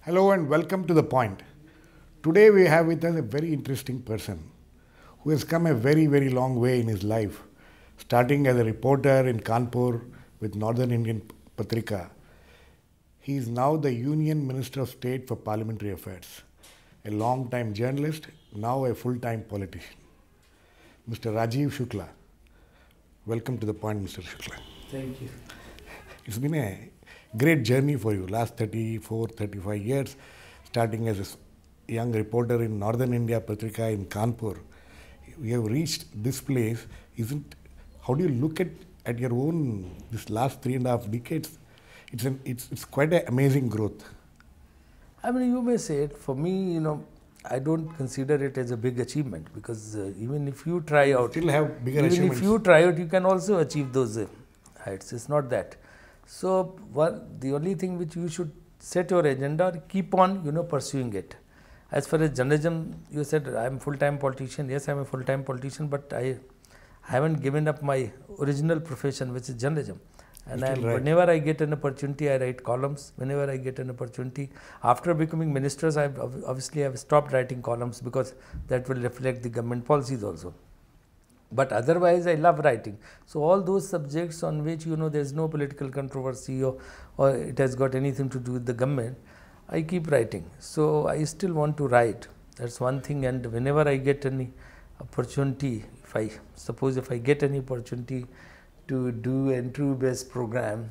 Hello and welcome to The Point. Today we have with us a very interesting person who has come a very, very long way in his life, starting as a reporter in Kanpur with Northern Indian Patrika. He is now the Union Minister of State for Parliamentary Affairs, a long-time journalist, now a full-time politician. Mr. Rajiv Shukla. Welcome to The Point, Mr. Shukla. Thank you. It's been a great journey for you, last 34, 35 years, starting as a young reporter in Northern India Patrika in Kanpur. You have reached this place. How do you look at your own, this last 3.5 decades? It's quite an amazing growth. I mean, you may say it. For me, I don't consider it as a big achievement because even if you try out, Still have bigger even achievements. if you try out, you can also achieve those heights. It's not that. So, the only thing which you should set your agenda, keep on, pursuing it. As far as journalism, you said I'm a full-time politician. Yes, I'm a full-time politician, but I haven't given up my original profession, which is journalism. And whenever I get an opportunity, I write columns. Whenever I get an opportunity, after becoming ministers, I've stopped writing columns because that will reflect the government policies also. But otherwise, I love writing. So all those subjects on which there's no political controversy or it has got anything to do with the government, I keep writing. So I still want to write. That's one thing. And whenever I get any opportunity, if I get any opportunity to do an interview-based program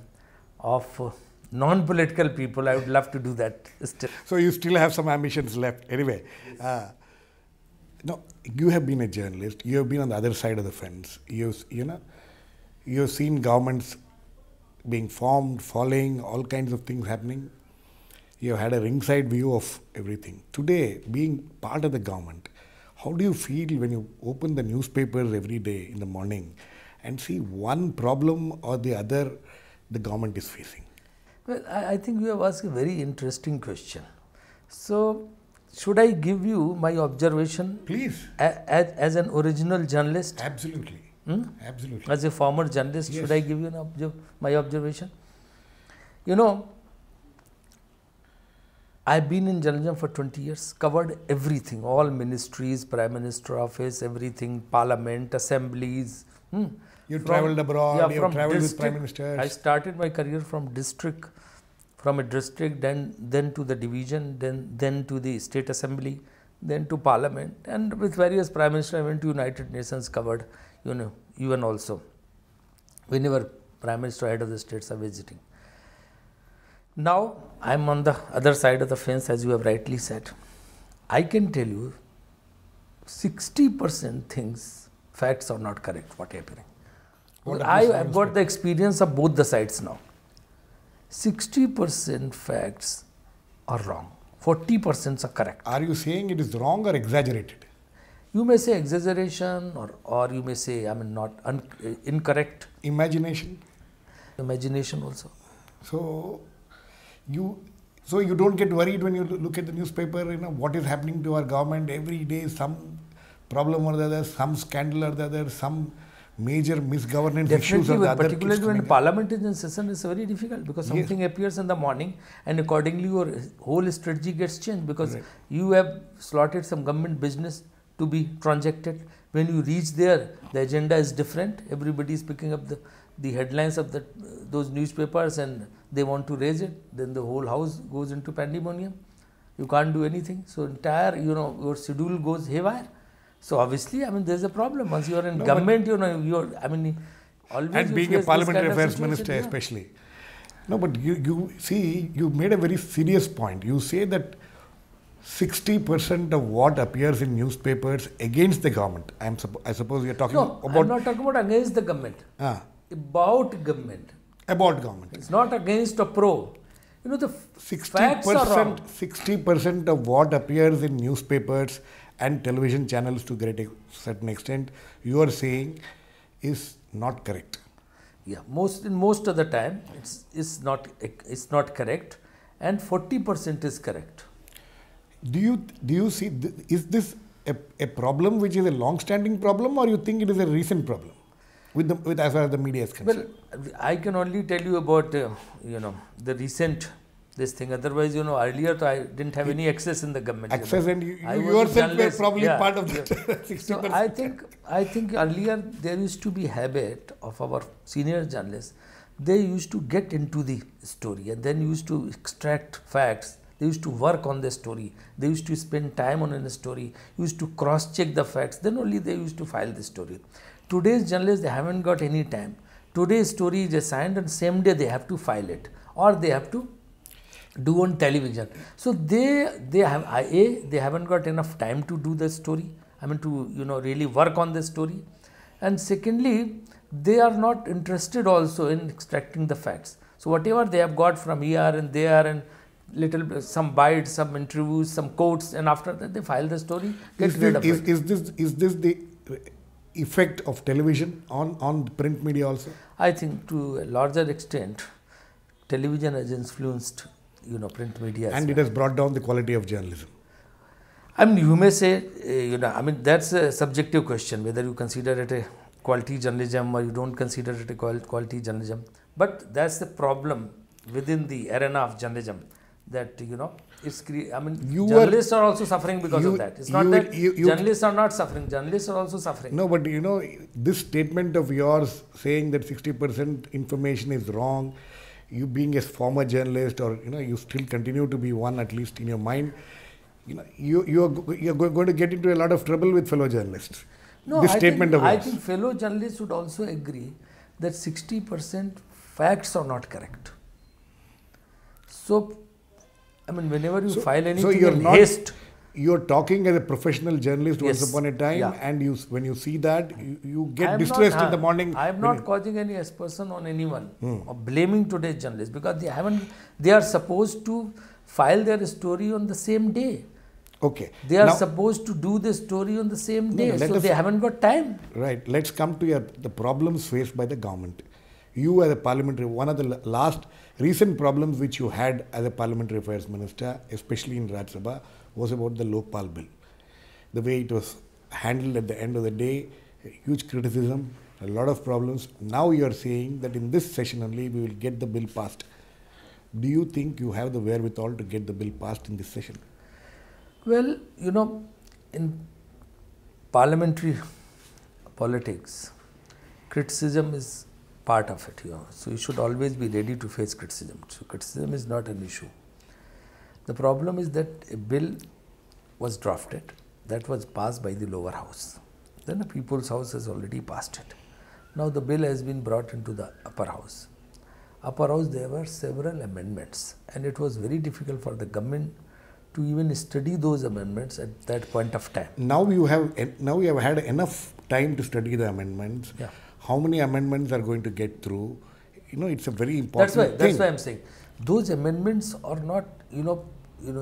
of non-political people, I would love to do that still. So you still have some ambitions left. Anyway, you have been a journalist. You have been on the other side of the fence. You've seen governments being formed, falling, all kinds of things happening. You have had a ringside view of everything. Today, being part of the government, how do you feel when you open the newspapers every day in the morning and see one problem or the other the government is facing? Well, I think you have asked a very interesting question. So, should I give you my observation? Please. As an original journalist? Absolutely. Absolutely. As a former journalist, Yes. should I give you my observation? I've been in journalism for 20 years, covered everything, all ministries, Prime Minister office, everything, parliament, assemblies. You travelled abroad, you have travelled with Prime Ministers. I started my career from a district, then to the division, then to the state assembly, then to parliament, and with various Prime Ministers, I went to United Nations, covered, UN also, whenever Prime Minister, head of the states are visiting. Now, I am on the other side of the fence, as you have rightly said. I can tell you 60% facts are not correct, what happening. I have got the experience of both the sides now. 60% facts are wrong, 40% are correct. Are you saying it is wrong or exaggerated? You may say exaggeration or you may say, incorrect. Imagination? Imagination also. So you don't get worried when you look at the newspaper, what is happening to our government every day, some problem or the other, some scandal or the other, some major misgovernance issues or the other. Particularly when Parliament is in session, it's very difficult because something appears in the morning and accordingly your whole strategy gets changed because you have slotted some government business to be transacted. When you reach there, the agenda is different. Everybody is picking up the headlines of those newspapers and they want to raise it. Then the whole house goes into pandemonium. You can't do anything. So entire, your schedule goes haywire. So obviously, there's a problem. Once you are in government, always. And being a parliamentary affairs minister especially. No, but you see, you made a very serious point. You say that 60% of what appears in newspapers against the government. I suppose you're talking about... I'm not talking about against the government. About government. About government. It's not against or pro. The 60%, facts are wrong. 60% of what appears in newspapers and television channels to a certain extent, you are saying is not correct. Yeah, most of the time it's not correct, and 40% is correct. Do you see, is this a problem which is a long-standing problem, or you think it is a recent problem with as far as the media is concerned? Well, I can only tell you about the recent this thing. Otherwise, earlier I didn't have any access in the government. Access, and you I was a yourself were journalist. probably Yeah, part of yeah. that 60%. So I think earlier there used to be habit of our senior journalists. They used to get into the story and then used to extract facts. They used to work on the story. They used to spend time on a story. Used to cross-check the facts. Then only they used to file the story. Today's journalists, they haven't got any time. Today's story is assigned and same day they have to file it, or they have to do on television. So they haven't got enough time to do the story. I mean, to really work on the story. And secondly, they are not interested also in extracting the facts. So whatever they have got from here and there and some bites, some interviews, some quotes, and after that they file the story, get rid of it. Is this the effect of television on the print media also? I think to a larger extent, television has influenced print media. And it has brought down the quality of journalism. I mean, you may say, that's a subjective question, whether you consider it a quality journalism or you don't consider it a quality journalism. But that's the problem within the arena of journalism, that, journalists are also suffering because of that. It's not that journalists are not suffering. Journalists are also suffering. No, but this statement of yours saying that 60% information is wrong, you being a former journalist, or you still continue to be one, at least in your mind, you're going to get into a lot of trouble with fellow journalists. No, this statement of yours. I think fellow journalists would also agree that 60% facts are not correct. So, I mean, whenever you file anything in haste, you're talking as a professional journalist once upon a time, yeah. And when you see that, you get distressed in the morning. I am not causing any aspersion on anyone or blaming today's journalists, because they are supposed to file their story on the same day. Okay. They are supposed to do the story on the same day, so they haven't got time. Right. Let's come to the problems faced by the government. You as a parliamentary, one of the last recent problems which you had as a parliamentary affairs minister, especially in Rajya Sabha, was about the Lokpal bill. The way it was handled at the end of the day, huge criticism, a lot of problems. Now you are saying that in this session only we will get the bill passed. Do you think you have the wherewithal to get the bill passed in this session? Well, in parliamentary politics, criticism is part of it. So you should always be ready to face criticism. So criticism is not an issue. The problem is that a bill was drafted, that was passed by the lower house. Then the People's House has already passed it. Now the bill has been brought into the upper house. Upper house, there were several amendments, and it was very difficult for the government to even study those amendments at that point of time. Now you have had enough time to study the amendments. Yeah. How many amendments are going to get through? It's a very important thing. That's why I'm saying those amendments are not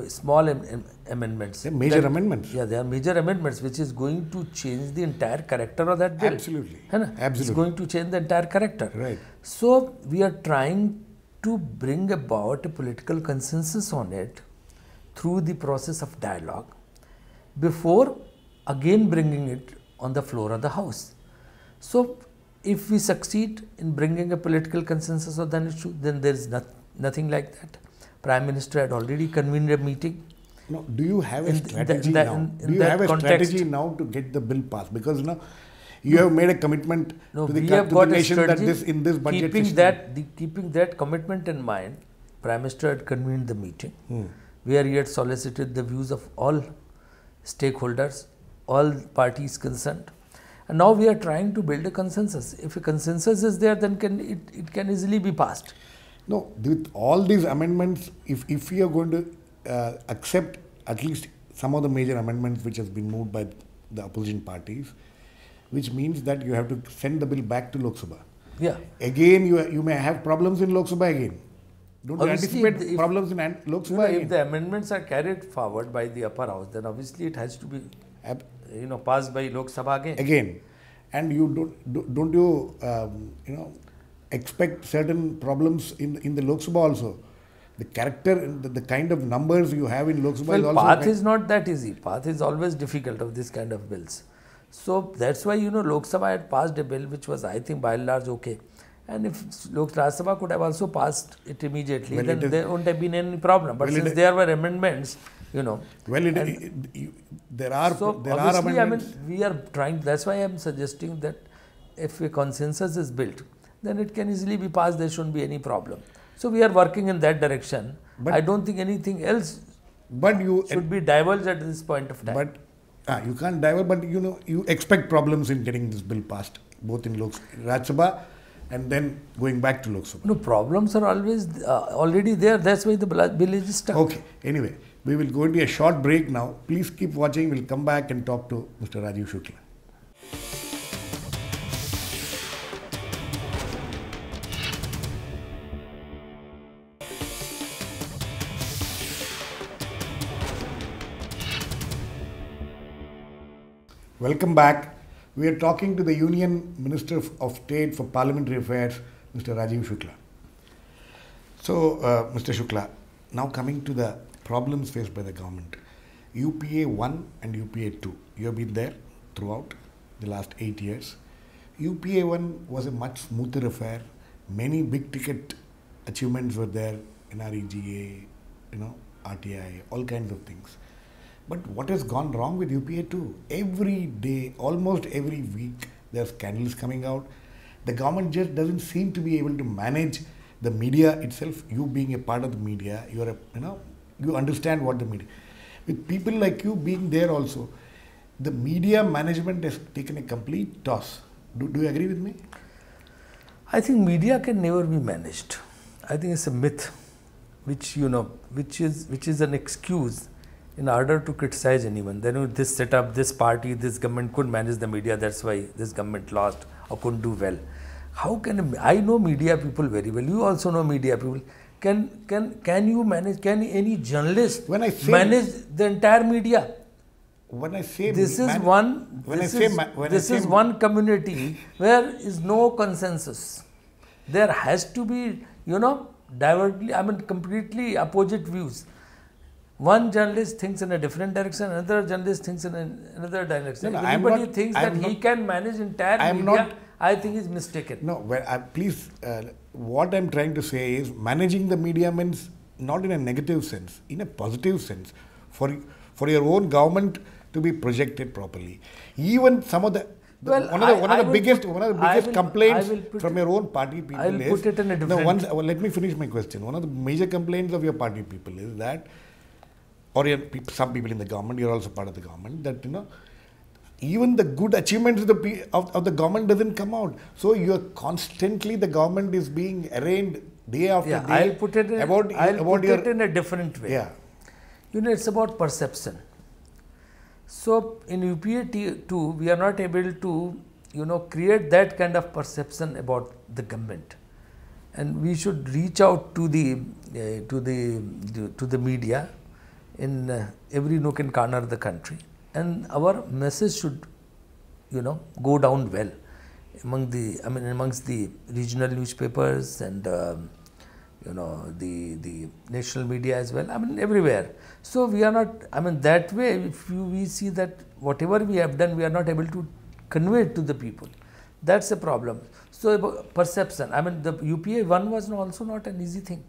small amendments. They're major amendments. Yeah, they are major amendments, which is going to change the entire character of that bill. Absolutely. Absolutely. It's going to change the entire character. Right. So we are trying to bring about a political consensus on it through the process of dialogue before again bringing it on the floor of the House. So if we succeed in bringing a political consensus on that issue, then there is nothing like that. Prime Minister had already convened a meeting. No, do you have a strategy now? Do you have a strategy now to get the bill passed? Because you have made a commitment to the nation that in this budget keeping that commitment in mind, Prime Minister had convened the meeting where he had solicited the views of all stakeholders, all parties concerned. And now we are trying to build a consensus. If a consensus is there, then it can easily be passed. No, with all these amendments, if we are going to accept at least some of the major amendments which has been moved by the opposition parties, which means that you have to send the bill back to Lok Sabha. Yeah. Again, you may have problems in Lok Sabha again. Don't you anticipate problems in Lok Sabha again? If the amendments are carried forward by the upper house, then obviously it has to be passed by Lok Sabha again. Again, and you don't expect certain problems in the Lok Sabha also. The character, the kind of numbers you have in Lok Sabha is also... path is not that easy. Path is always difficult of this kind of bills. So that's why, Lok Sabha had passed a bill which was, I think, by and large okay. And if Rajya Sabha could have also passed it immediately, Well, then there wouldn't have been any problem. But Well, since there were amendments, Well, there are so there are obviously, amendments. we are trying. That's why I am suggesting that if a consensus is built, then it can easily be passed. There shouldn't be any problem. So we are working in that direction. But- I don't think anything else But you should be divulged at this point of time. but you can't divert. But you expect problems in getting this bill passed, both in Rajya Sabha and then going back to Lok Sabha. No, problems are always already there. That's why the bill is stuck. Okay. Anyway, we will go into a short break now. Please keep watching. We'll come back and talk to Mr. Rajiv Shukla. Welcome back. We are talking to the Union Minister of State for Parliamentary Affairs, Mr. Rajiv Shukla. So, Mr. Shukla, now coming to the problems faced by the government. UPA 1 and UPA 2, you have been there throughout the last 8 years. UPA 1 was a much smoother affair. Many big ticket achievements were there, NREGA, RTI, all kinds of things. But what has gone wrong with UPA 2? Every day, almost every week, there are scandals coming out. The government just doesn't seem to be able to manage the media itself. You being a part of the media, you understand what the media. With people like you being there also, the media management has taken a complete toss. Do you agree with me? I think media can never be managed. I think it's a myth, which is an excuse in order to criticize anyone. Then this setup, this party, this government couldn't manage the media. That's why this government lost or couldn't do well. How can I know media people very well? You also know media people. Can you manage? Can any journalist manage the entire media? When I say this is one community where is no consensus. There has to be completely opposite views. One journalist thinks in a different direction, another journalist thinks in another direction. If anybody thinks that he can manage entire media, I think is mistaken. No, please, what I'm trying to say is managing the media means not in a negative sense, in a positive sense, for your own government to be projected properly. Even some of the one of the biggest complaints from your own party people is. Put it in a different. Let me finish my question. One of the major complaints of your party people is that, or some people in the government, you're also part of the government, that even the good achievements of the government doesn't come out. So you're constantly, the government is being arraigned day after day. I'll put it in a different way. Yeah. It's about perception. So in UPA 2, we are not able to, create that kind of perception about the government, and we should reach out to the media in every nook and corner of the country, and our message should, go down well amongst the regional newspapers and the national media as well. Everywhere. So we are not. That way, if we see that whatever we have done, we are not able to convey it to the people. That's a problem. So about perception. The UPA 1 was also not an easy thing.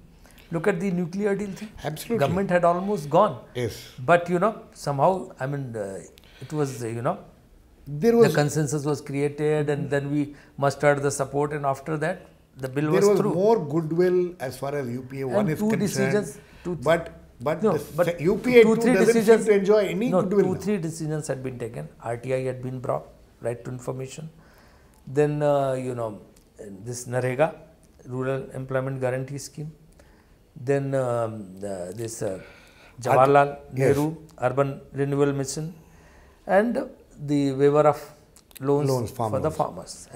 Look at the nuclear deal thing. Absolutely. Government had almost gone. Yes. But somehow it was the consensus was created, and then we mustered the support, and after that the bill was through. There was more goodwill as far as UPA 1 is concerned. But UPA 2 doesn't seem to enjoy any goodwill. 2-3 decisions had been taken. RTI had been brought, right to information. Then this NREGA, Rural Employment Guarantee Scheme. Then this Jawaharlal Nehru Urban Renewal Mission, and the waiver of loans for the farmers.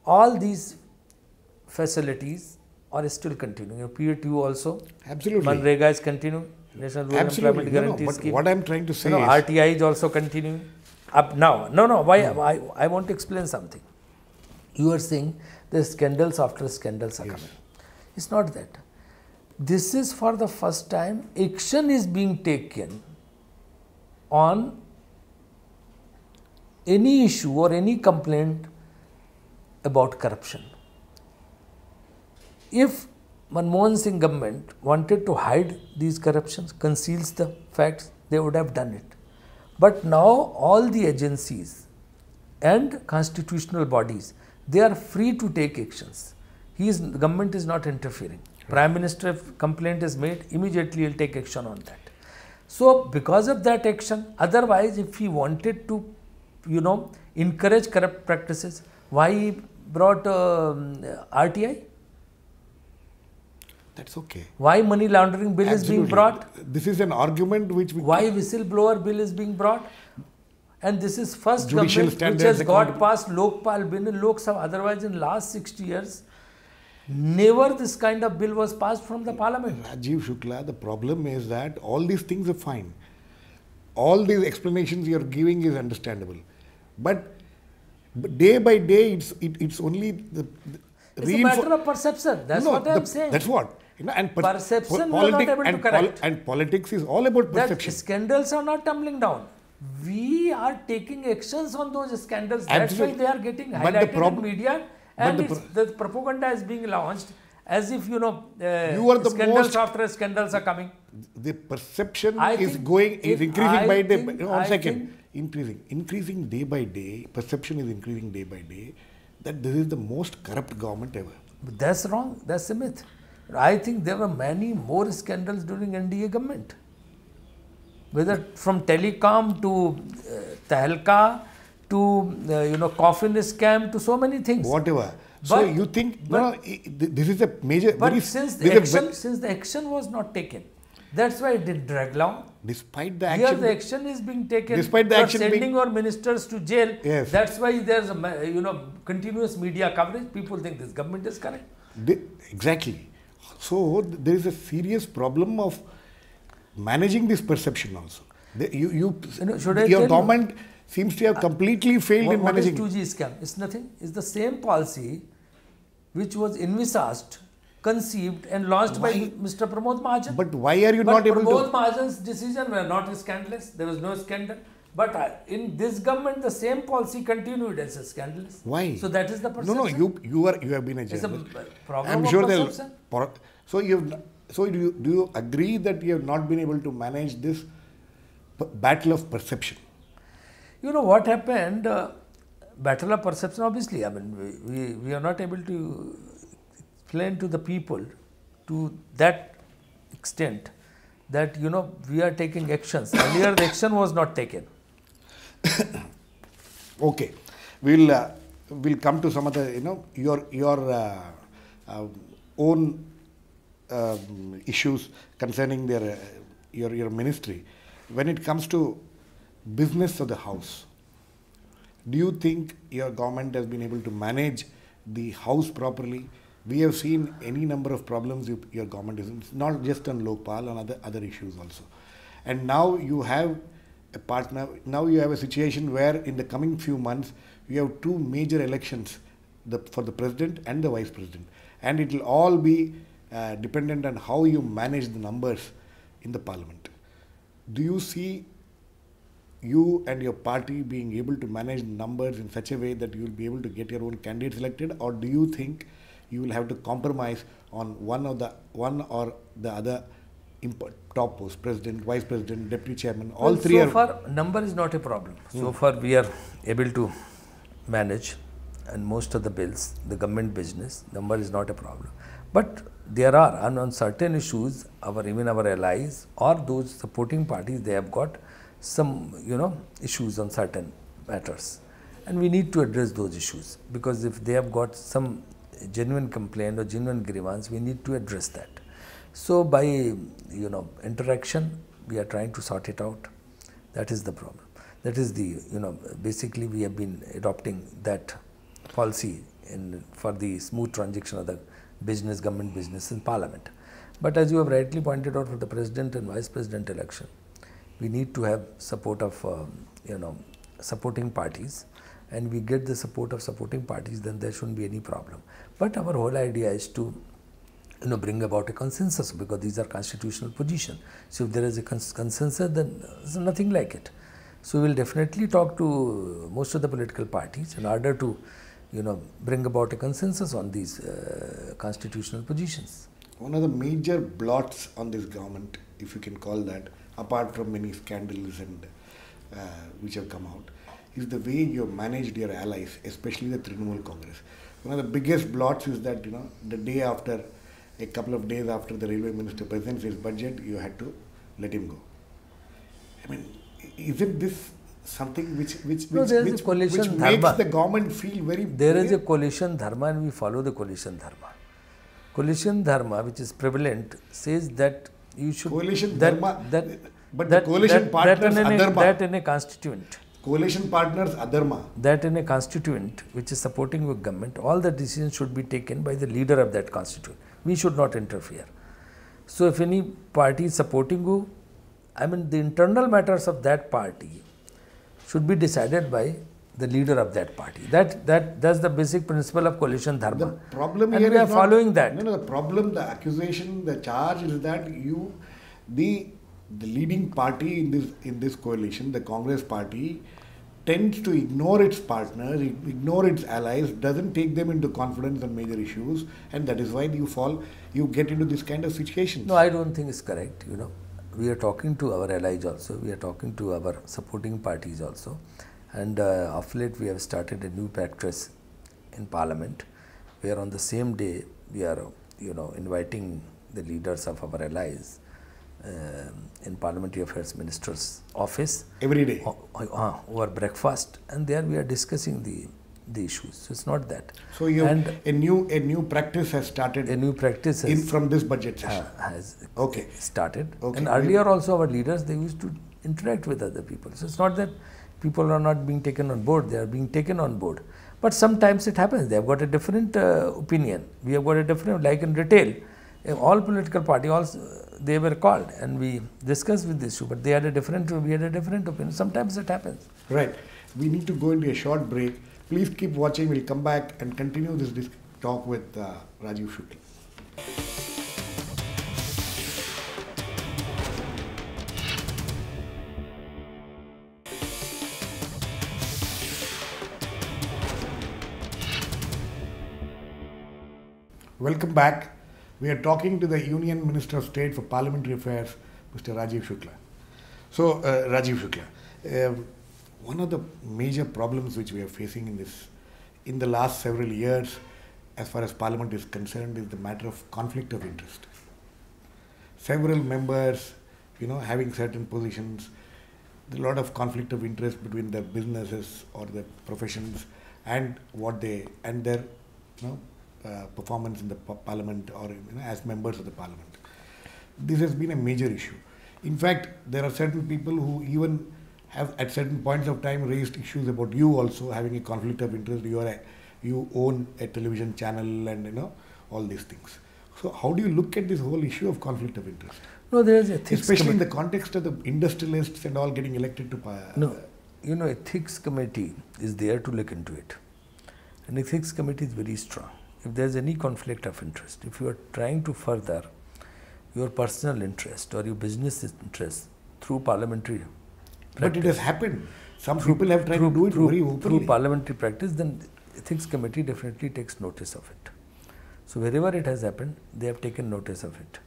All these facilities are still continuing. UPA 2 also. Absolutely. MNREGA is continuing. National Rural Employment Guarantee Scheme. What I'm trying to say is RTI is also continuing. Up now. Why? I want to explain something. You are saying the scandals after scandals are coming. It's not that. This is for the first time action is being taken on any issue or any complaint about corruption. if Manmohan Singh government wanted to hide these corruptions, conceals the facts, they would have done it. But now all the agencies and constitutional bodies, they are free to take actions. The government is not interfering. Prime Minister, if complaint is made, immediately he'll take action on that. So because of that action, otherwise if he wanted to, encourage corrupt practices, why he brought RTI? That's okay. Why money laundering bill is being brought? This is an argument which we... Why whistleblower bill is being brought? And this is first Judicial government which has got past Lokpal bill in Lok Sabha. Otherwise, in last 60 years, never this kind of bill was passed from the parliament. Rajiv Shukla, the problem is that all these things are fine. All these explanations you are giving is understandable. But day by day, it's only the it's a matter of perception. That's what I am saying. That's what. And perception we are not able to correct. And politics is all about perception. That scandals are not tumbling down. We are taking actions on those scandals. That's why they are getting highlighted in media. And the propaganda is being launched as if, you are the scandals after scandals are coming. The perception is increasing by day. One second. Increasing day by day. Perception is increasing day by day. That this is the most corrupt government ever. But that's wrong. That's a myth. I think there were many more scandals during NDA government. Whether from telecom to Tehelka to coffin scam to so many things. Whatever. So you think this is a major. But since the action was not taken, that's why it did drag long. Despite the action, here the action is being taken. Despite the action sending our ministers to jail. Yes. That's why there's a continuous media coverage. People think this government is correct. Exactly. So there is a serious problem of managing this perception also. Your government seems to have completely failed in managing. What is 2G scam? It's nothing. It's the same policy which was envisaged, conceived and launched by Mr. Pramod Mahajan. But why are you not able to? Pramod Mahajan's decision were not scandalous. There was no scandal. But in this government, the same policy continued as a scandalous. Why? So that is the perception. No. You have been a journalist. It's a problem I'm of sure perception. So do you agree that you have not been able to manage this battle of perception? You know what happened? Battle of perception. Obviously, I mean we are not able to explain to the people to that extent that we are taking actions. Earlier, the action was not taken. Okay, we'll come to some of the your own issues concerning your ministry. When it comes to business of the house, do you think your government has been able to manage the house properly? We have seen any number of problems your government is. It's not just on Lokpal, on other issues also. And now you have a partner. Now you have a situation where in the coming few months you have two major elections, for the president and the vice president, and it will all be dependent on how you manage the numbers in the parliament. Do you see you and your party being able to manage numbers in such a way that you will be able to get your own candidate selected, or do you think you will have to compromise on one or the other top posts, president, vice president, deputy chairman, all three? So far, number is not a problem. So far, we are able to manage, and most of the bills, the government business, number is not a problem. But there are, on certain issues, even our allies or those supporting parties, they have got some, issues on certain matters, and we need to address those issues, because if they have got some genuine complaint or genuine grievance, we need to address that. So by interaction, we are trying to sort it out. That is the problem. That is the basically we have been adopting that policy for the smooth transaction of the government business in parliament. But as you have rightly pointed out, for the president and vice president election, we need to have support of supporting parties, and we get the support of supporting parties, then there shouldn't be any problem. But our whole idea is to bring about a consensus, because these are constitutional positions. So if there is a consensus, then there's nothing like it. So we will definitely talk to most of the political parties in order to bring about a consensus on these constitutional positions. One of the major blots on this government, if you can call that, apart from many scandals and which have come out, is the way you have managed your allies, especially the Trinamool Congress. One of the biggest blots is that, the day after, a couple of days after the railway minister presents his budget, you had to let him go. I mean, isn't this something which makes the government feel very... There is a coalition dharma and we follow the coalition dharma. Coalition dharma, which is prevalent, says that you should... Coalition dharma, but the coalition partners adharma. That in a constituent. Coalition partners adharma. That in a constituent which is supporting a government, all the decisions should be taken by the leader of that constituent. We should not interfere. So if any party is supporting you, the internal matters of that party should be decided by the leader of that party. That's the basic principle of coalition dharma. The problem and here we are following that. No, the problem, the accusation, the charge is that the leading party in this coalition, the Congress party, tends to ignore its partners, ignore its allies, doesn't take them into confidence on major issues, and that is why you get into this kind of situations. No, I don't think it's correct. We are talking to our allies also, we are talking to our supporting parties also, and of late we have started a new practice in Parliament, where on the same day we are, inviting the leaders of our allies in Parliamentary Affairs Minister's office every day over breakfast, and there we are discussing the issues. So it's not that. So a new practice has started. A new practice from this budget session has started. Okay. And earlier also our leaders, they used to interact with other people. So it's not that people are not being taken on board; they are being taken on board. But sometimes it happens. They have got a different opinion. We have got a different, like in retail, all political parties, they were called and we discussed with this issue, but we had a different opinion. Sometimes it happens. Right. We need to go into a short break. Please keep watching. We'll come back and continue this talk with Rajiv Shukla. Welcome back. We are talking to the Union Minister of State for Parliamentary Affairs, Mr. Rajiv Shukla. So, Rajiv Shukla, one of the major problems which we are facing in the last several years, as far as Parliament is concerned, is the matter of conflict of interest. Several members, having certain positions, a lot of conflict of interest between their businesses or their professions and their performance in the Parliament or as members of the Parliament. This has been a major issue. In fact, there are certain people who even have at certain points of time raised issues about you also having a conflict of interest. You own a television channel and all these things. So how do you look at this whole issue of conflict of interest? No, there is ethics. Especially in the context of the industrialists and all getting elected to No, ethics committee is there to look into it. And ethics committee is very strong. If there is any conflict of interest, if you are trying to further your personal interest or your business interest through parliamentary practice. But it has happened. Some people have tried to do it very openly. Through parliamentary practice, then ethics committee definitely takes notice of it. So wherever it has happened, they have taken notice of it.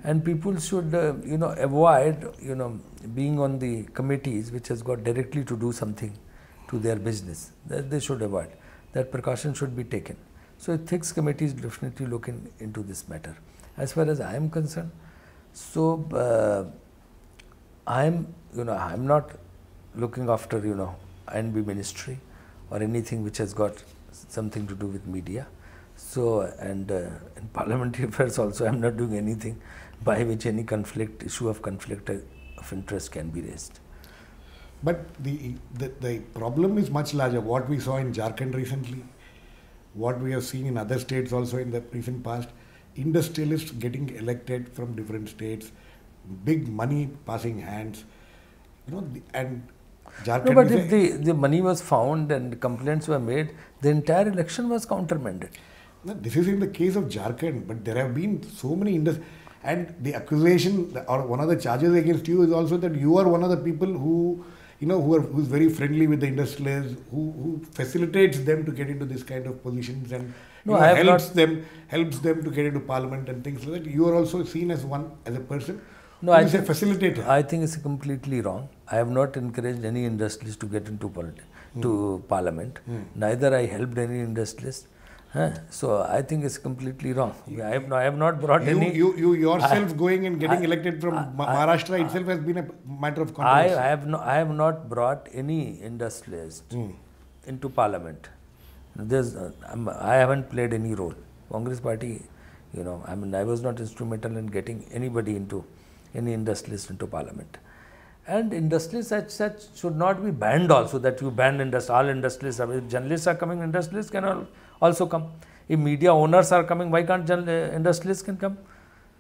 And people should, avoid, being on the committees which has got directly to do something to their business. That they should avoid. That precaution should be taken. So ethics committee is definitely looking into this matter. As far as I am concerned, so I am not looking after INB ministry or anything which has got something to do with media. So and in parliamentary affairs also I am not doing anything by which any issue of conflict of interest can be raised. But the problem is much larger. What we saw in Jharkhand recently, what we have seen in other states also in the recent past, industrialists getting elected from different states, big money passing hands, and Jharkhand. No, but if the money was found and complaints were made, the entire election was countermanded. No, this is in the case of Jharkhand, but there have been so many and the accusation or one of the charges against you is also that you are one of the people who who's very friendly with the industrialists, who facilitates them to get into this kind of positions and No, I have helps them to get into parliament and things like that. You are also seen as a person No, who I is a think, facilitator. I think it's completely wrong. I have not encouraged any industrialist to get into to parliament. Neither I helped any industrialist. So I think it's completely wrong. I have not brought any. You yourself going and getting elected from Maharashtra itself has been a matter of controversy. I have not brought any industrialist into parliament. I haven't played any role. Congress party, I was not instrumental in getting anybody into any industrialist into parliament. And industrialists as such should not be banned also, that you ban all industrialists. If journalists are coming, industrialists can also come. If media owners are coming, why can't industrialists can come?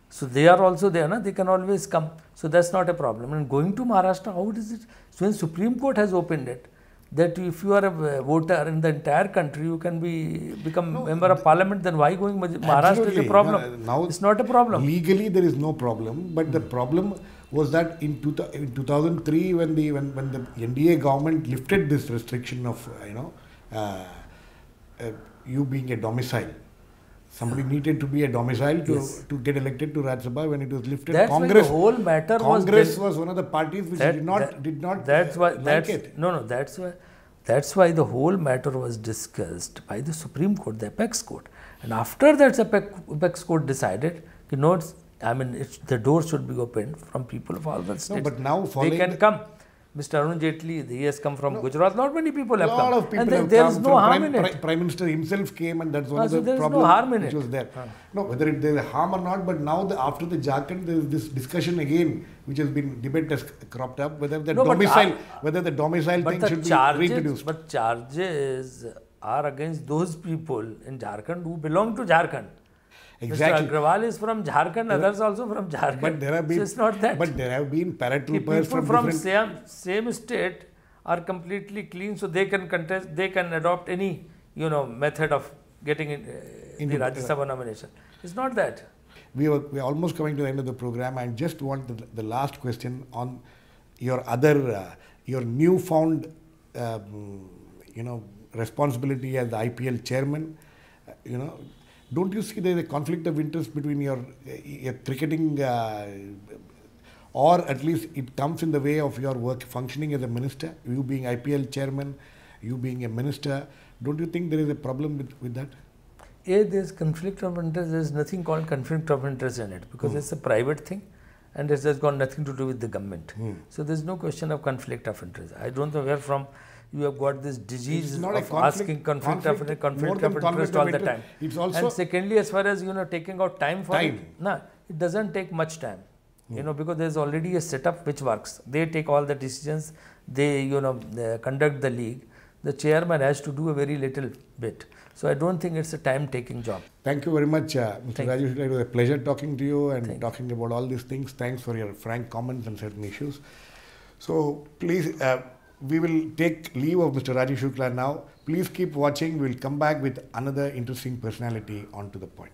So they are also there, they can always come. So that's not a problem. And going to Maharashtra, how is it? So when Supreme Court has opened it, that if you are a voter in the entire country, you can become member of parliament, then why going Maharashtra is a problem? Now it's not a problem. Legally there is no problem, but the problem was that in 2003 when the NDA government lifted this restriction of you being a domicile. Somebody needed to be a domicile to get elected to Rajya Sabha. When it was lifted, That's Congress, why the whole matter Congress was one of the parties which did not that's why like it. That's why the whole matter was discussed by the Supreme Court, the Apex Court, and after that Apex Court decided, the door should be opened from people of all the states. No, but now they can come. Mr. Arun Jaitley, he has come from Gujarat. Not many people have come. A lot of people have there come. is no harm in it. Prime Minister himself came, and that's one of the there is problems no harm in which it. was there. No, whether there is a harm or not, but now after the Jharkhand, there is this discussion again, which has been debate has cropped up whether the domicile thing should be reintroduced. But charges are against those people in Jharkhand who belong to Jharkhand. Exactly. Mr. Agrawal is from Jharkhand, others also from Jharkhand. But there have been, so it's not that. But there have been paratroopers from same state are completely clean, so they can contest, they can adopt any method of getting in the Rajya Sabha nomination. It's not that. We are almost coming to the end of the program. I just want the last question on your your newfound responsibility as the IPL chairman. Don't you see there is a conflict of interest between your cricketing, or at least it comes in the way of your work functioning as a minister? You being IPL chairman, you being a minister, don't you think there is a problem with that? There is conflict of interest. There is nothing called conflict of interest in it, because it's a private thing and it has got nothing to do with the government. So there is no question of conflict of interest. I don't know where from you have got this disease of asking conflict of interest all the time. It's also, and secondly, as far as taking out time for it, it doesn't take much time. Because there is already a setup which works. They take all the decisions. They they conduct the league. The chairman has to do a very little bit. So I don't think it's a time-taking job. Thank you very much, Mr. Rajesh. It was a pleasure talking to you and talking about all these things. Thanks for your frank comments on certain issues. So please, we will take leave of Mr. Rajesh Shukla now. Please keep watching. We'll come back with another interesting personality onto the point.